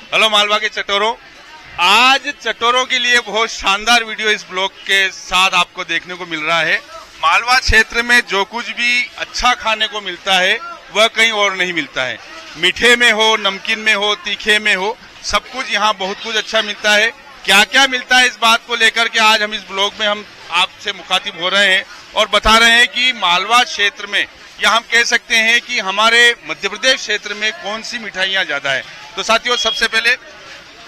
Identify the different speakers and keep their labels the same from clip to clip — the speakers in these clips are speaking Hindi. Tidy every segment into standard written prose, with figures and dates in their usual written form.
Speaker 1: हेलो मालवा के चटोरों, आज चटोरों के लिए बहुत शानदार वीडियो इस ब्लॉग के साथ आपको देखने को मिल रहा है। मालवा क्षेत्र में जो कुछ भी अच्छा खाने को मिलता है वह कहीं और नहीं मिलता है। मीठे में हो, नमकीन में हो, तीखे में हो, सब कुछ यहाँ बहुत कुछ अच्छा मिलता है। क्या क्या मिलता है इस बात को लेकर के आज हम इस ब्लॉग में हम आपसे मुखातिब हो रहे हैं और बता रहे हैं कि मालवा क्षेत्र में या हम कह सकते हैं कि हमारे मध्य प्रदेश क्षेत्र में कौन सी मिठाइयाँ ज्यादा है। तो साथियों, सबसे पहले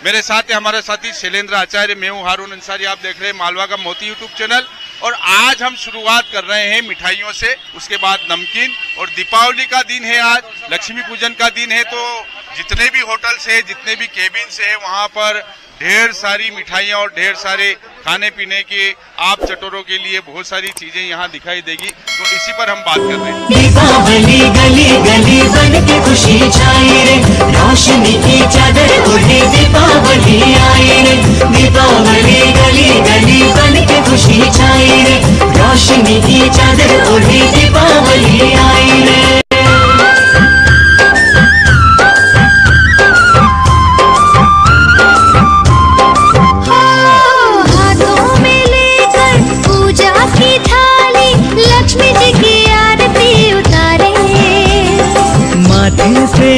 Speaker 1: मेरे साथ है हमारे साथी शैलेंद्र आचार्य, मैं हूं हारून अंसारी, आप देख रहे हैं मालवा का मोती यूट्यूब चैनल। और आज हम शुरुआत कर रहे हैं मिठाइयों से, उसके बाद नमकीन। और दीपावली का दिन है, आज लक्ष्मी पूजन का दिन है, तो जितने भी होटल्स है, जितने भी केबिन्स है, वहां पर ढेर सारी मिठाइयाँ और ढेर सारे खाने पीने के आप चटोरों के लिए बहुत सारी चीजें यहाँ दिखाई देगी। तो इसी पर हम बात कर रहे हैं।
Speaker 2: दीपावली गली गली बन के खुशी छाई रे, रोशनी की चादर ओढ़े दीपावली आई रे। दीपावली गली गली बन के खुशी छाई रे, रोशनी की चादर ओढ़े दीपावली आई रे।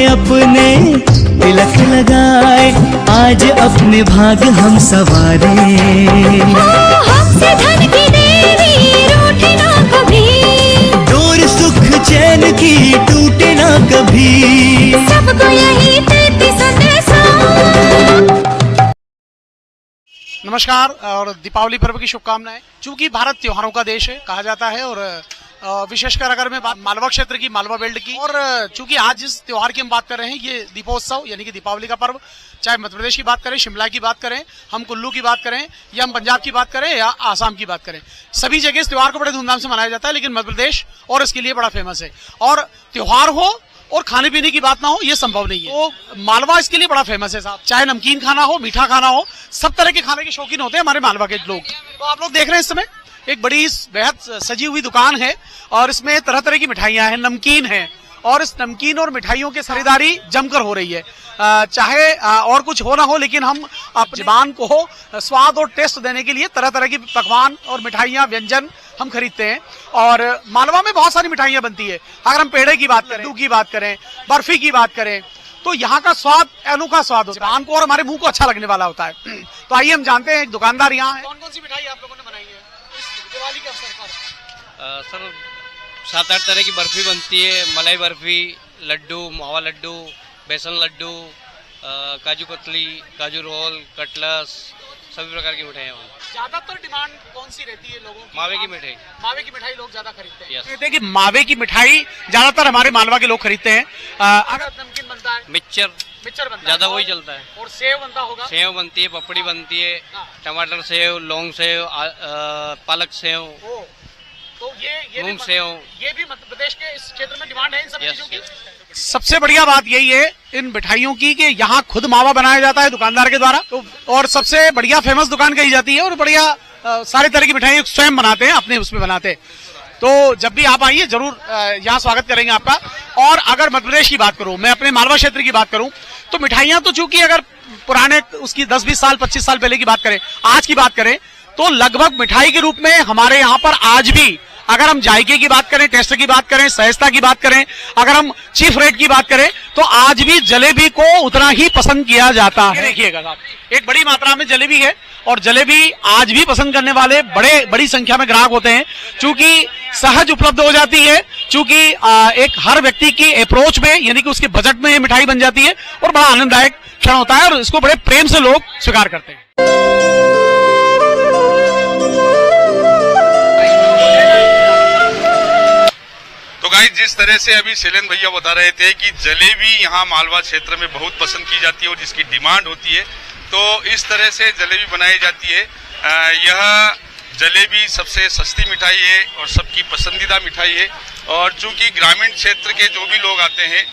Speaker 2: अपने तिलक लगाए, आज अपने भाग हम सवारे। हमसे धन की देवी रूठे ना कभी, डोर सुख चैन की टूटे ना कभी, सबको यही देती संदेशा।
Speaker 3: नमस्कार और दीपावली पर्व की शुभकामनाएं। चूंकि भारत त्योहारों का देश है कहा जाता है, और विशेषकर अगर मैं बात मालवा क्षेत्र की, मालवा बेल्ट की, और चूंकि आज जिस त्योहार की हम बात कर रहे हैं ये दीपोत्सव यानी कि दीपावली का पर्व, चाहे मध्य प्रदेश की बात करें, शिमला की बात करें, हम कुल्लू की बात करें, या हम पंजाब की बात करें, या आसाम की बात करें, सभी जगह इस त्योहार को बड़े धूमधाम से मनाया जाता है। लेकिन मध्य प्रदेश और इसके लिए बड़ा फेमस है, और त्योहार हो और खाने पीने की बात ना हो ये संभव नहीं है। तो मालवा इसके लिए बड़ा फेमस है साहब। चाहे नमकीन खाना हो, मीठा खाना हो, सब तरह के खाने के शौकीन होते हैं हमारे मालवा के लोग। तो आप लोग देख रहे हैं इस समय एक बड़ी बेहद सजी हुई दुकान है, और इसमें तरह तरह की मिठाइयां हैं, नमकीन है, और इस नमकीन और मिठाइयों की खरीदारी जमकर हो रही है। चाहे और कुछ हो ना हो, लेकिन हम अपनी जुबान को स्वाद और टेस्ट देने के लिए तरह तरह की पकवान और मिठाइयां, व्यंजन हम खरीदते हैं। और मालवा में बहुत सारी मिठाइयां बनती है। अगर हम पेड़े की बात करें, लड्डू की बात करें, बर्फी की बात करें, तो यहाँ का स्वाद अनोखा स्वाद होता है, जुबान को और हमारे मुंह को अच्छा लगने वाला होता है। तो आइए हम जानते हैं एक दुकानदार यहाँ है। कौन कौन सी मिठाई आप लोगों ने बनाई है दिवाली के अवसर पर?
Speaker 4: सर 7-8 तरह की बर्फी बनती है, मलाई बर्फी, लड्डू, मावा लड्डू, बेसन लड्डू, काजू कतली, काजू रोल, कटलस, सभी प्रकार की मिठाइयाँ।
Speaker 3: ज्यादातर डिमांड कौन सी रहती है लोगों की?
Speaker 4: मावे की मिठाई।
Speaker 3: मावे की मिठाई लोग ज्यादा खरीदते हैं।
Speaker 4: कहते
Speaker 3: हैं कि मावे की मिठाई ज्यादातर हमारे मालवा के लोग खरीदते हैं। अगर नमकीन बनता है,
Speaker 4: मिक्सचर
Speaker 3: बनता है,
Speaker 4: ज्यादा वही चलता है।
Speaker 3: और सेव बनता होगा?
Speaker 4: सेव बनती है, पपड़ी बनती है, टमाटर सेव, लौंग सेव, पालक सेव,
Speaker 3: तो ये
Speaker 4: मूंग सेव,
Speaker 3: ये भी मध्य प्रदेश के इस क्षेत्र में डिमांड है इन सब चीजों की। सबसे बढ़िया बात यही है इन मिठाइयों की कि यहाँ खुद मावा बनाया जाता है दुकानदार के द्वारा, तो और सबसे बढ़िया फेमस दुकान कही जाती है, और बढ़िया सारी तरह की मिठाई स्वयं बनाते हैं, अपने उसमें बनाते हैं। तो जब भी आप आइए जरूर यहाँ स्वागत करेंगे आपका। और अगर मध्य प्रदेश की बात करूं, मैं अपने मालवा क्षेत्र की बात करूं, तो मिठाइयां तो चूंकि अगर पुराने उसकी 10-20 साल 25 साल पहले की बात करें, आज की बात करें, तो लगभग मिठाई के रूप में हमारे यहाँ पर आज भी अगर हम जायके की बात करें, टेस्ट की बात करें, सहजता की बात करें, अगर हम चीफ रेट की बात करें, तो आज भी जलेबी को उतना ही पसंद किया जाता है। देखिएगा साहब, एक बड़ी मात्रा में जलेबी है, और जलेबी आज भी पसंद करने वाले बड़ी संख्या में ग्राहक होते हैं, चूंकि सहज उपलब्ध हो जाती है, चूंकि एक हर व्यक्ति की अप्रोच में यानी कि उसके बजट में ये मिठाई बन जाती है, और बड़ा आनंददायक क्षण होता है, और इसको बड़े प्रेम से लोग स्वीकार करते हैं।
Speaker 1: तो गाइस, जिस तरह से अभी शैलेंद्र भैया बता रहे थे कि जलेबी यहाँ मालवा क्षेत्र में बहुत पसंद की जाती है और जिसकी डिमांड होती है, तो इस तरह से जलेबी बनाई जाती है। यह जलेबी सबसे सस्ती मिठाई है और सबकी पसंदीदा मिठाई है। और चूंकि ग्रामीण क्षेत्र के जो भी लोग आते हैं,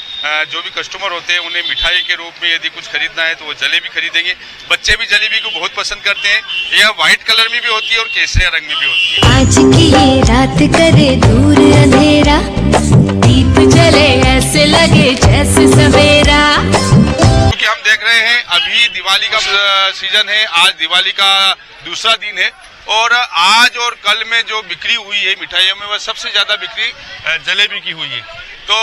Speaker 1: जो भी कस्टमर होते हैं, उन्हें मिठाई के रूप में यदि कुछ खरीदना है तो वो जलेबी खरीदेंगे। बच्चे भी जलेबी को बहुत पसंद करते हैं। यह व्हाइट कलर में भी होती है और केसरिया रंग में भी होती है।
Speaker 2: आज की ये रात करे दूर अंधेरा, दीप जले ऐसे लगे जैसे सवेरा।
Speaker 1: क्योंकि हम देख रहे रहे हैं, अभी दिवाली का सीजन है, आज दिवाली का दूसरा दिन है और आज और कल में जो बिक्री हुई है मिठाइयों में वह सबसे ज्यादा बिक्री जलेबी की हुई है। तो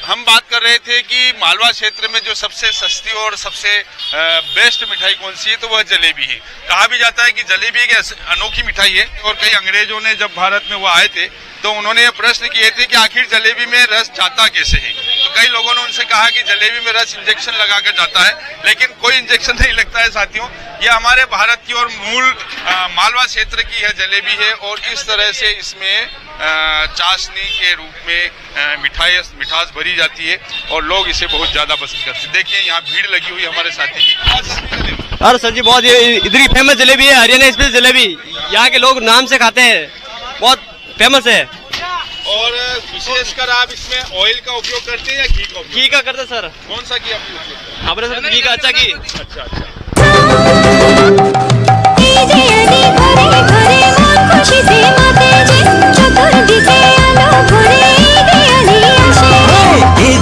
Speaker 1: हम बात कर रहे थे कि मालवा क्षेत्र में जो सबसे सस्ती और सबसे बेस्ट मिठाई कौन सी है, तो वह जलेबी है। कहा भी जाता है कि जलेबी एक अनोखी मिठाई है और कई अंग्रेजों ने जब भारत में वो आए थे तो उन्होंने ये प्रश्न किए थे कि आखिर जलेबी में रस जाता कैसे है। तो कई लोगों ने उनसे कहा कि जलेबी में रस इंजेक्शन लगाकर जाता है, लेकिन कोई इंजेक्शन नहीं लगता है साथियों। ये हमारे भारत की और मूल मालवा क्षेत्र की है जलेबी है और इस तरह से इसमें चाशनी के रूप में मिठास भरी जाती है और लोग इसे बहुत ज्यादा पसंद करते हैं। देखिए यहाँ भीड़ लगी हुई हमारे साथी की।
Speaker 5: अरे सर जी बहुत इधर की फेमस जलेबी है, हरियाणा स्पेशल जलेबी, यहाँ के लोग नाम से खाते हैं, बहुत फेमस है।
Speaker 1: और विशेषकर आप इसमें ऑयल का उपयोग करते हैं या घी का उपयोग?
Speaker 5: घी का करते सर।
Speaker 1: कौन सा घी आप उपयोग करते हैं?
Speaker 5: हमारे सर घी का अच्छा घी।
Speaker 1: अच्छा।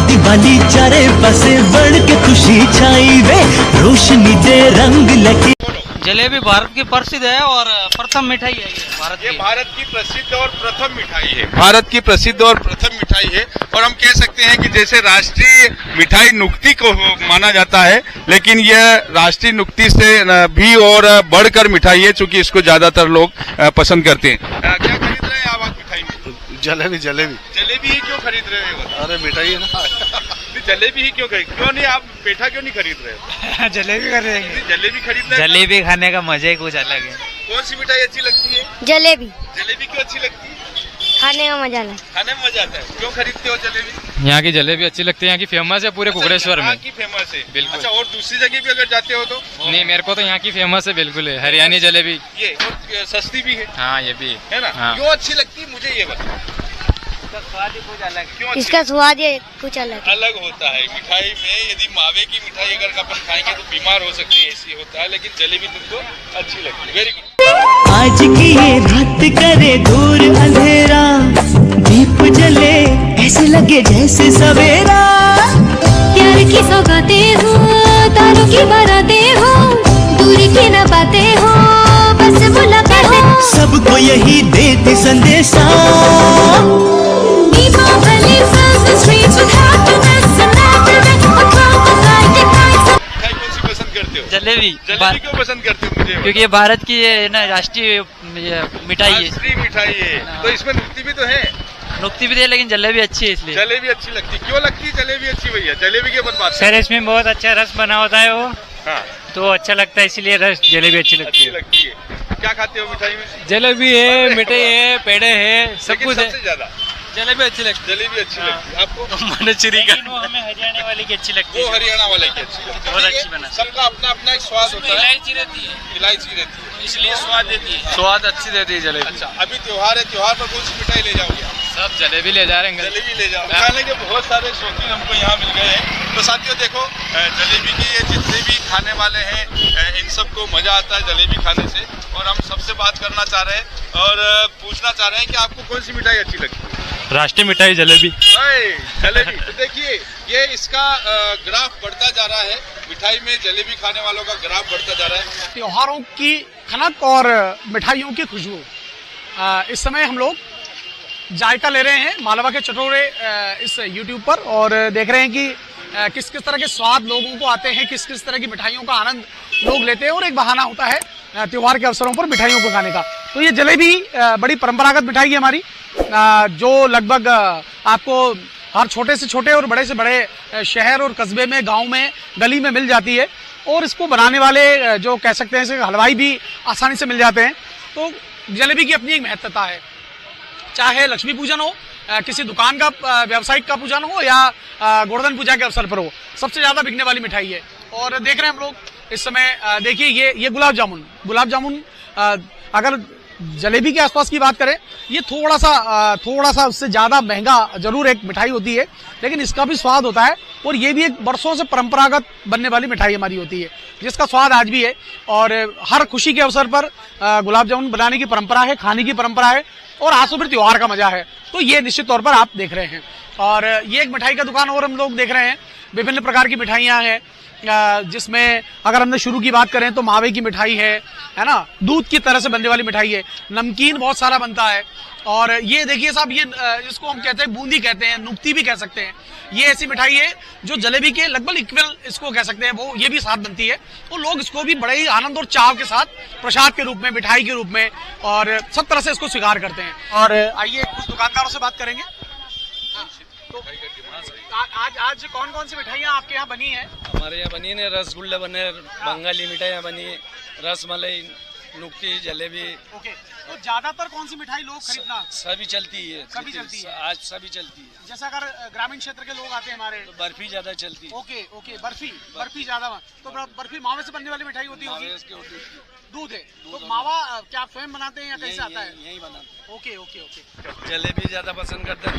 Speaker 2: दिवाली चारे पासे बढ़ के खुशी छाई वे, रोशनी दे रंग लगी।
Speaker 6: जलेबी भारत की प्रसिद्ध है और प्रथम मिठाई है
Speaker 1: ये भारत की प्रसिद्ध और प्रथम मिठाई है। भारत की प्रसिद्ध और प्रथम मिठाई है और हम कह सकते हैं कि जैसे राष्ट्रीय मिठाई नुक्ती को माना जाता है, लेकिन यह राष्ट्रीय नुक्ती से भी और बढ़कर मिठाई है, चूंकि इसको ज्यादातर लोग पसंद करते हैं। क्या खरीद रहे हैं आप मिठाई में?
Speaker 7: जलेबी
Speaker 1: ही क्यों खरीद रहे हैं?
Speaker 7: अरे मिठाई है ना।
Speaker 1: जलेबी ही क्यों नहीं आप पेठा क्यों नहीं खरीद रहे?
Speaker 6: जलेबी कर रहे हैं।
Speaker 1: जलेबी खरीद रहे हैं।
Speaker 6: जलेबी खाने का मजा ही कुछ अलग है।
Speaker 1: कौन सी मिठाई अच्छी लगती है?
Speaker 8: जलेबी।
Speaker 1: जलेबी क्यों अच्छी लगती है?
Speaker 8: खाने में मजा आता है।
Speaker 1: खाने में मजा आता है। क्यों खरीदते हो जलेबी?
Speaker 9: यहाँ की जलेबी अच्छी लगती है, यहाँ की फेमस है पूरे कुकड़ेश्वर में।
Speaker 1: यहाँ की फेमस है
Speaker 9: बिल्कुल।
Speaker 1: अच्छा, और दूसरी जगह भी अगर जाते हो तो?
Speaker 9: नहीं, मेरे को तो यहाँ की फेमस है बिल्कुल है, हरियाणी जलेबी।
Speaker 1: ये और सस्ती भी है।
Speaker 9: हाँ ये भी
Speaker 1: है ना।
Speaker 9: हाँ।
Speaker 1: क्यों अच्छी लगती है मुझे ये बताओ?
Speaker 8: इसका स्वाद ही कुछ अलग
Speaker 1: होता है। मिठाई में यदि मावे की मिठाई अगर अपन खाएंगे तो बीमार हो सकते हैं, ऐसी होता है, लेकिन जलेबी तुमको अच्छी लगती है। Very good.
Speaker 2: आज की ये रात करे दूर अंधेरा, दीप जले ऐसे लगे जैसे सवेरा।
Speaker 8: प्यार की सौगातें हो, तारों की बारातें हो, दूरी की न बातें हो, बस मुलाकातें हो। सबको यही देती संदेशा।
Speaker 6: जलेबी
Speaker 1: क्यों पसंद करते हो मुझे?
Speaker 6: क्योंकि ये भारत की ये ना राष्ट्रीय मिठाई है।
Speaker 1: राष्ट्रीय मिठाई है तो इसमें नुक्ती भी तो है।
Speaker 6: नुक्ती भी है लेकिन जलेबी अच्छी है इसलिए।
Speaker 1: जलेबी अच्छी लगती है। क्यों लगती है जलेबी अच्छी भैया? जलेबी के ऊपर बात
Speaker 6: सर इसमें बहुत अच्छा रस बना होता है वो,
Speaker 1: हाँ
Speaker 6: तो अच्छा लगता है इसलिए रस जलेबी अच्छी लगती है।
Speaker 1: क्या खाते हो मिठाई में?
Speaker 9: जलेबी है, मिठाई है, पेड़े है, सब कुछ है।
Speaker 1: सबसे ज्यादा
Speaker 9: जलेबी अच्छी लगती है।
Speaker 1: जलेबी अच्छी लगती है आपको?
Speaker 6: लेकिन वो हमें हरियाणा वाली की अच्छी लगती है।
Speaker 1: वो हरियाणा वाले की अच्छी लगती है।
Speaker 6: बहुत अच्छी बना।
Speaker 1: सबका अपना अपना एक स्वाद होता है।
Speaker 6: इलायची रहती है,
Speaker 1: इलायची रहती है
Speaker 6: इसलिए स्वाद देती है।
Speaker 9: स्वाद अच्छी देती है जलेबी।
Speaker 1: अच्छा, अभी त्योहार है, त्योहार पर कौन सी मिठाई ले जाओगे?
Speaker 9: सब जलेबी ले जा रहे हैं।
Speaker 1: जलेबी ले जाओ। खाने के बहुत सारे शौकीन हमको यहाँ मिल गए हैं। तो साथियों देखो, जलेबी के ये जितने भी खाने वाले हैं इन सबको मजा आता है जलेबी खाने से। और हम सबसे बात करना चाह रहे हैं और पूछना चाह रहे हैं कि आपको कौन सी मिठाई अच्छी लगती है?
Speaker 9: राष्ट्रीय मिठाई जलेबी।
Speaker 1: जलेबी। तो देखिए ये इसका ग्राफ बढ़ता जा रहा है। मिठाई में जलेबी खाने वालों का ग्राफ बढ़ता जा रहा है।
Speaker 3: त्योहारों की खनक और मिठाइयों की खुशबू। इस समय हम लोग जायका ले रहे हैं मालवा के चटोरे इस YouTube पर और देख रहे हैं कि किस किस तरह के स्वाद लोगों को आते हैं, किस किस तरह की मिठाइयों का आनंद लोग लेते हैं और एक बहाना होता है त्योहार के अवसरों पर मिठाइयों को खाने का। तो ये जलेबी बड़ी परंपरागत मिठाई है हमारी, जो लगभग आपको हर छोटे से छोटे और बड़े से बड़े शहर और कस्बे में, गांव में, गली में मिल जाती है। और इसको बनाने वाले जो कह सकते हैं हलवाई भी आसानी से मिल जाते हैं। तो जलेबी की अपनी एक महत्वता है, चाहे लक्ष्मी पूजन हो, किसी दुकान का व्यावसायिक का पूजन हो या गोवर्धन पूजा के अवसर पर हो, सबसे ज्यादा बिकने वाली मिठाई है। और देख रहे हैं हम लोग इस समय, देखिए ये गुलाब जामुन अगर जलेबी के आसपास की बात करें, ये थोड़ा सा उससे ज्यादा महंगा जरूर एक मिठाई होती है, लेकिन इसका भी स्वाद होता है और ये भी एक वर्षों से परंपरागत बनने वाली मिठाई हमारी होती है, जिसका स्वाद आज भी है। और हर खुशी के अवसर पर गुलाब जामुन बनाने की परंपरा है, खाने की परंपरा है, और आज तो फिर त्योहार का मजा है। तो ये निश्चित तौर पर आप देख रहे हैं। और ये एक मिठाई का दुकान और हम लोग देख रहे हैं, विभिन्न प्रकार की मिठाइयाँ हैं, जिसमें अगर हमने शुरू की बात करें तो मावे की मिठाई है ना, दूध की तरह से बनने वाली मिठाई है, नमकीन बहुत सारा बनता है। और ये देखिए साहब, ये इसको हम कहते हैं बूंदी कहते हैं, नुक्ती भी कह सकते हैं। ये ऐसी मिठाई है जो जलेबी के लगभग इक्वल इसको कह सकते हैं, वो ये भी साथ बनती है। तो लोग इसको भी बड़े ही आनंद और चाव के साथ प्रसाद के रूप में, मिठाई के रूप में और सब तरह से इसको स्वीकार करते हैं। और आइए कुछ दुकानदारों से बात करेंगे। तो आज कौन कौन सी मिठाइयाँ आपके यहाँ बनी है?
Speaker 9: हमारे यहाँ बनी है रसगुल्ला बने, बंगाली मिठाइयाँ बनी, रसमलाई, नुक्ती, जलेबी।
Speaker 3: ओके, तो ज्यादातर कौन सी मिठाई लोग खरीदना?
Speaker 9: सभी चलती है,
Speaker 3: सभी चलती है
Speaker 9: आज सभी चलती है।
Speaker 3: जैसा अगर ग्रामीण क्षेत्र के लोग आते हैं हमारे,
Speaker 9: तो बर्फी ज्यादा चलती है।
Speaker 3: ओके, बर्फी ज्यादा। तो बर्फी मावे से बनने वाली मिठाई होती होगी, दूध है। तो मावा क्या आप स्वयं बनाते हैं या कैसे आता है?
Speaker 9: यही बनाते हैं।
Speaker 3: ओके।
Speaker 9: जलेबी ज्यादा पसंद करते हैं,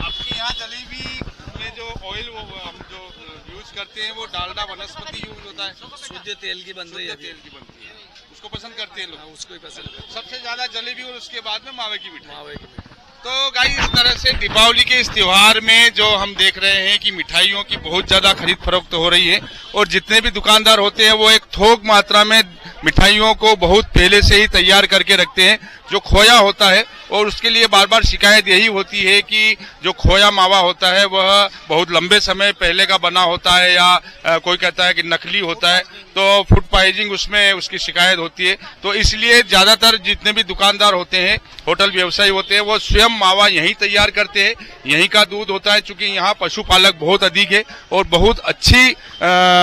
Speaker 1: आपके यहाँ जलेबी में जो ऑयल हम जो यूज करते हैं वो डालडा वनस्पति यूज होता है,
Speaker 9: शुद्ध तेल की बन रही है,
Speaker 1: तेल की बनती है, उसको पसंद करते हैं लोग।
Speaker 9: उसको ही पसंद करते हैं।
Speaker 1: सबसे ज्यादा जलेबी और उसके बाद में मावे की मिठाई।
Speaker 9: मावे की मिठाई।
Speaker 1: तो गाइस, इस तरह से दीपावली के इस त्योहार में जो हम देख रहे हैं कि मिठाइयों की बहुत ज्यादा खरीद फरोख्त हो रही है, और जितने भी दुकानदार होते हैं वो एक थोक मात्रा में मिठाइयों को बहुत पहले से ही तैयार करके रखते हैं। जो खोया होता है, और उसके लिए बार बार शिकायत यही होती है कि जो खोया मावा होता है वह बहुत लंबे समय पहले का बना होता है, या कोई कहता है कि नकली होता है, तो फूड पॉइजनिंग उसमें उसकी शिकायत होती है। तो इसलिए ज्यादातर जितने भी दुकानदार होते हैं, होटल व्यवसायी होते हैं, वो स्वयं मावा यहीं तैयार करते हैं, यहीं का दूध होता है। चूंकि यहाँ पशुपालक बहुत अधिक है और बहुत अच्छी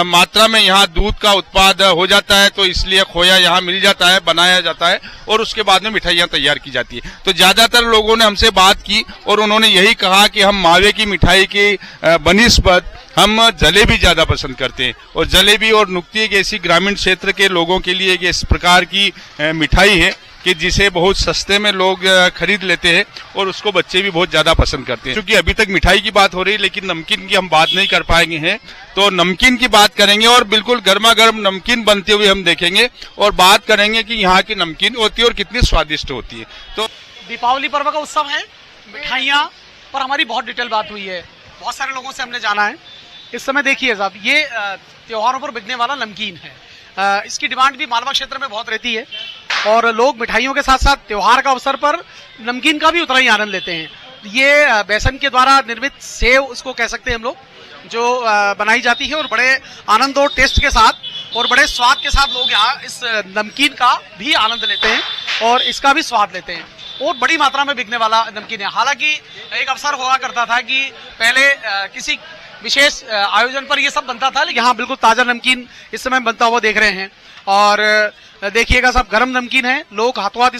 Speaker 1: मात्रा में यहाँ दूध का उत्पाद हो जाता है, तो इसलिए खोया यहाँ मिल जाता है, बनाया जाता है, और उसके बाद में मिठाइयाँ तैयार की जाती है। तो ज्यादातर लोगों ने हमसे बात की और उन्होंने यही कहा कि हम मावे की मिठाई की बनिस्बत हम जलेबी ज्यादा पसंद करते हैं। और जलेबी और नुक्ती एक ऐसी ग्रामीण क्षेत्र के लोगों के लिए एक इस प्रकार की मिठाई है कि जिसे बहुत सस्ते में लोग खरीद लेते हैं, और उसको बच्चे भी बहुत ज्यादा पसंद करते हैं। क्योंकि अभी तक मिठाई की बात हो रही है, लेकिन नमकीन की हम बात नहीं कर पाएंगे हैं, तो नमकीन की बात करेंगे, और बिल्कुल गर्मा गर्म नमकीन बनते हुए हम देखेंगे और बात करेंगे कि यहाँ की नमकीन होती है और कितनी स्वादिष्ट होती है। तो
Speaker 3: दीपावली पर्व का उत्सव है, मिठाइयाँ पर हमारी बहुत डिटेल बात हुई है, बहुत सारे लोगों से हमने जाना है। इस समय देखिए साहब, ये त्योहारों पर बिकने वाला नमकीन है, इसकी डिमांड भी मालवा क्षेत्र में बहुत रहती है, और लोग मिठाइयों के साथ साथ त्योहार का अवसर पर नमकीन का भी उतना ही आनंद लेते हैं। ये बेसन के द्वारा निर्मित सेव उसको कह सकते हैं हम लोग, जो बनाई जाती है, और बड़े आनंद और टेस्ट के साथ और बड़े स्वाद के साथ लोग यहाँ इस नमकीन का भी आनंद लेते हैं और इसका भी स्वाद लेते हैं, और बड़ी मात्रा में बिकने वाला नमकीन है। हालांकि एक अवसर हुआ करता था कि पहले किसी विशेष आयोजन पर ये सब बनता था, लेकिन यहाँ बिल्कुल ताजा नमकीन इस समय बनता हुआ देख रहे हैं। और देखिएगा सब गर्म नमकीन है, लोग हाथों हाथ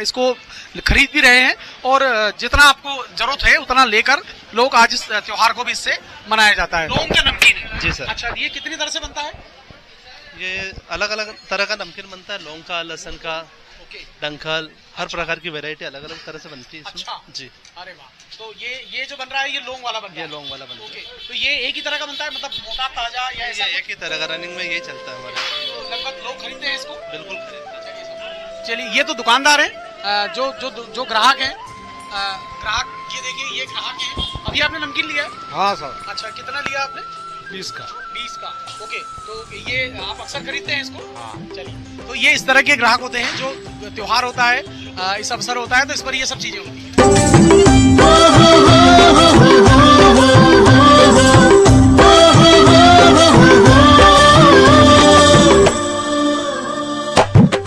Speaker 3: इसको खरीद भी रहे हैं, और जितना आपको जरूरत है उतना लेकर लोग आज इस त्योहार को भी इससे मनाया जाता है। लौंग का नमकीन है
Speaker 7: जी सर।
Speaker 3: अच्छा, ये कितनी तरह से बनता है?
Speaker 7: ये अलग अलग तरह का नमकीन बनता है, लौंग का, लहसुन का, डंखल, हर प्रकार की वैरायटी अलग अलग तरह से बनती है इसमें।
Speaker 3: अच्छा
Speaker 7: जी।
Speaker 3: अरे वाह, तो ये जो बन रहा है ये लौंग वाला बन रहा है?
Speaker 7: ये लौंग वाला बनता है।
Speaker 3: तो ये एक ही तरह का बनता है, मतलब मोटा ताजा या ऐसा?
Speaker 7: एक ही तरह का, रनिंग में यही चलता है हमारे।
Speaker 3: लगभग लोग खरीदते हैं इसको?
Speaker 7: बिल्कुल खरीदते हैं।
Speaker 3: चलिए, ये तो दुकानदार हैं, जो ग्राहक हैं, ग्राहक ये देखिए, ये ग्राहक हैं। अभी आपने नमकीन लिया?
Speaker 10: हाँ सर।
Speaker 3: अच्छा, कितना लिया आपने?
Speaker 10: 20 का।
Speaker 3: 20 का, ओके। तो ये आप अक्सर खरीदते हैं इसको? हाँ। चलिए, तो ये इस तरह के ग्राहक होते हैं, जो त्योहार होता है, इस अवसर होता है, तो इस पर ये सब चीजें होती हैं।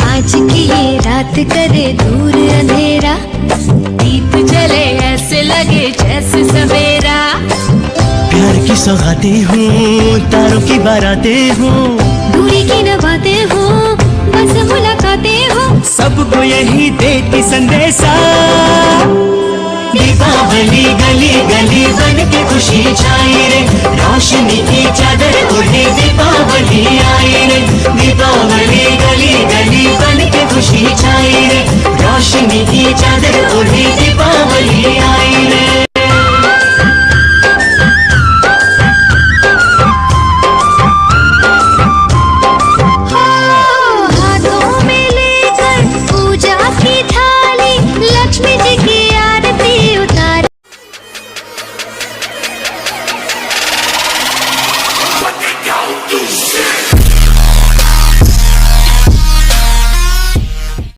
Speaker 8: आज की ये रात करे दूर अंधेरा, दीप जले ऐसे लगे जैसे सवेरा।
Speaker 2: प्यार की सौगातें हूँ, तारों की बारातें हूँ,
Speaker 8: दूरी की न बातें हो, बस मुलाकातें हो,
Speaker 2: सबको यही देती संदेशा। दीपावली गली गली बन के खुशी छाई रे, रोशनी की चादर ओढ़े दीपावली